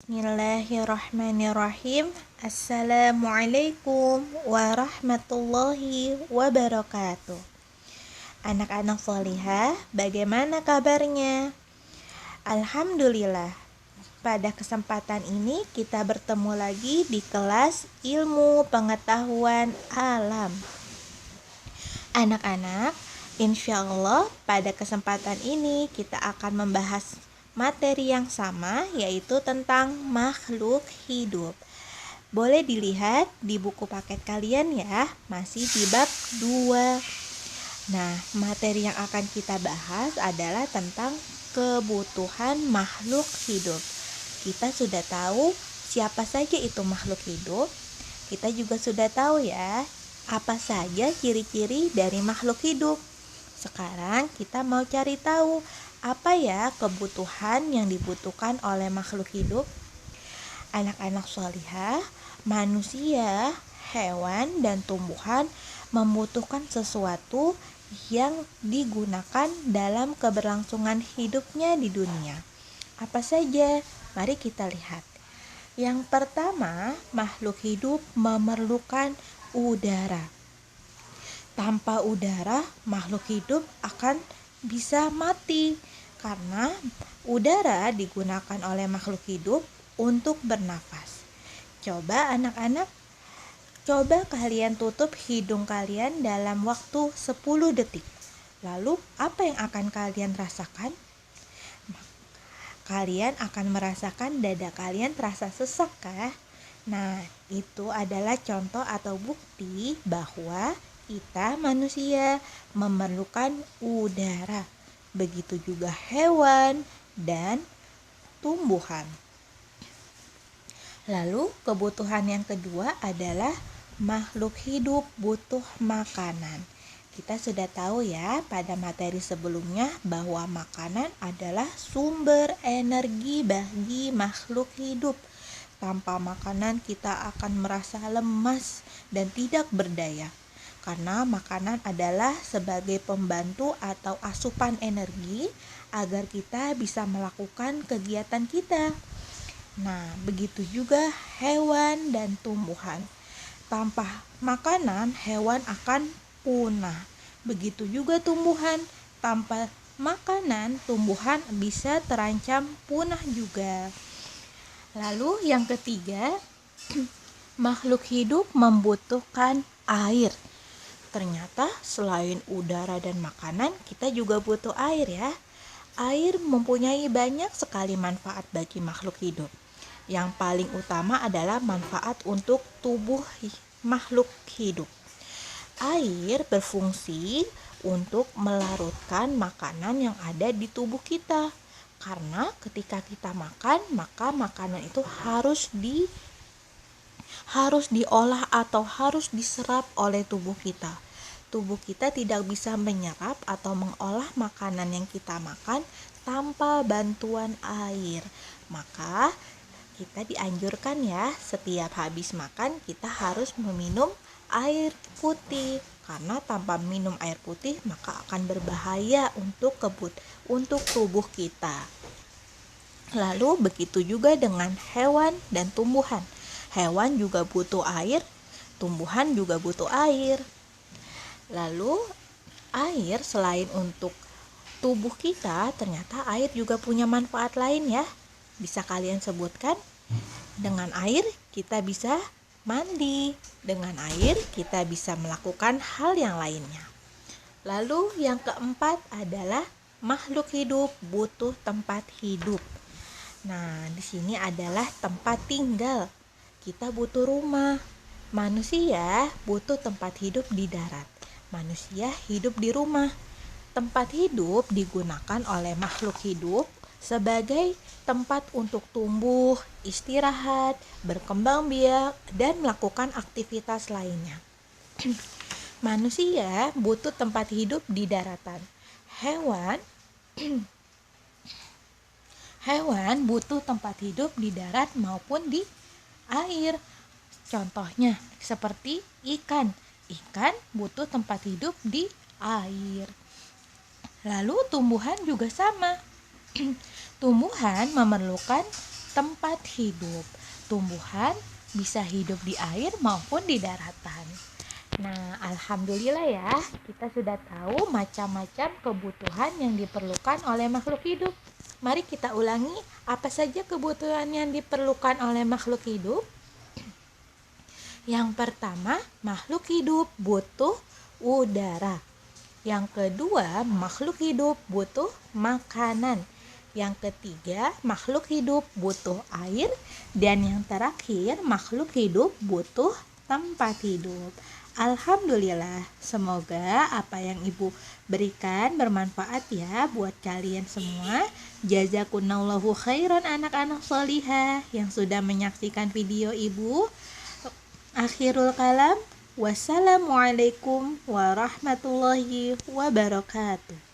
Bismillahirrahmanirrahim. Assalamualaikum warahmatullahi wabarakatuh. Anak-anak solihah, bagaimana kabarnya? Alhamdulillah. Pada kesempatan ini kita bertemu lagi di kelas ilmu pengetahuan alam. Anak-anak, insya Allah pada kesempatan ini kita akan membahas materi yang sama, yaitu tentang makhluk hidup. Boleh dilihat di buku paket kalian ya, masih di bab 2. Nah, materi yang akan kita bahas adalah tentang kebutuhan makhluk hidup. Kita sudah tahu siapa saja itu makhluk hidup. Kita juga sudah tahu ya, apa saja ciri-ciri dari makhluk hidup. Sekarang kita mau cari tahu apa ya kebutuhan yang dibutuhkan oleh makhluk hidup. Anak-anak solihah, manusia, hewan, dan tumbuhan membutuhkan sesuatu yang digunakan dalam keberlangsungan hidupnya di dunia. Apa saja? Mari kita lihat. Yang pertama, makhluk hidup memerlukan udara. Tanpa udara, makhluk hidup akan bisa mati karena udara digunakan oleh makhluk hidup untuk bernafas. Coba anak-anak, coba kalian tutup hidung kalian dalam waktu 10 detik. Lalu apa yang akan kalian rasakan? Kalian akan merasakan dada kalian terasa sesak kah? Nah, itu adalah contoh atau bukti bahwa kita manusia memerlukan udara. Begitu juga hewan dan tumbuhan. Lalu kebutuhan yang kedua adalah makhluk hidup butuh makanan. Kita sudah tahu ya pada materi sebelumnya bahwa makanan adalah sumber energi bagi makhluk hidup. Tanpa makanan kita akan merasa lemas dan tidak berdaya. Karena makanan adalah sebagai pembantu atau asupan energi agar kita bisa melakukan kegiatan kita. Nah, begitu juga hewan dan tumbuhan. Tanpa makanan, hewan akan punah. Begitu juga tumbuhan. Tanpa makanan, tumbuhan bisa terancam punah juga. Lalu yang ketiga, makhluk hidup membutuhkan air. Ternyata selain udara dan makanan, kita juga butuh air ya. Air mempunyai banyak sekali manfaat bagi makhluk hidup. Yang paling utama adalah manfaat untuk tubuh makhluk hidup. Air berfungsi untuk melarutkan makanan yang ada di tubuh kita. Karena ketika kita makan, maka makanan itu harus diolah atau harus diserap oleh tubuh kita. Tubuh kita tidak bisa menyerap atau mengolah makanan yang kita makan tanpa bantuan air. Maka kita dianjurkan ya, setiap habis makan kita harus meminum air putih. Karena tanpa minum air putih maka akan berbahaya untuk tubuh kita. Lalu begitu juga dengan hewan dan tumbuhan. Hewan juga butuh air, tumbuhan juga butuh air. Lalu air selain untuk tubuh kita, ternyata air juga punya manfaat lain ya. Bisa kalian sebutkan? Dengan air kita bisa mandi, dengan air kita bisa melakukan hal yang lainnya. Lalu yang keempat adalah makhluk hidup butuh tempat hidup. Nah, di sini adalah tempat tinggal. Kita butuh rumah. Manusia butuh tempat hidup di darat. Manusia hidup di rumah. Tempat hidup digunakan oleh makhluk hidup sebagai tempat untuk tumbuh, istirahat, berkembang biak, dan melakukan aktivitas lainnya. Manusia butuh tempat hidup di daratan. Hewan butuh tempat hidup di darat maupun di air. Contohnya seperti ikan. Ikan butuh tempat hidup di air. Lalu tumbuhan juga sama. Tumbuhan memerlukan tempat hidup. Tumbuhan bisa hidup di air maupun di daratan. Nah, alhamdulillah ya, kita sudah tahu macam-macam kebutuhan yang diperlukan oleh makhluk hidup. Mari kita ulangi, apa saja kebutuhan yang diperlukan oleh makhluk hidup? Yang pertama, makhluk hidup butuh udara. Yang kedua, makhluk hidup butuh makanan. Yang ketiga, makhluk hidup butuh air. Dan yang terakhir, makhluk hidup butuh tempat hidup. Alhamdulillah, semoga apa yang Ibu berikan bermanfaat ya buat kalian semua. Jazakumullahu khairan anak-anak solihah yang sudah menyaksikan video Ibu. Akhirul kalam, wassalamualaikum warahmatullahi wabarakatuh.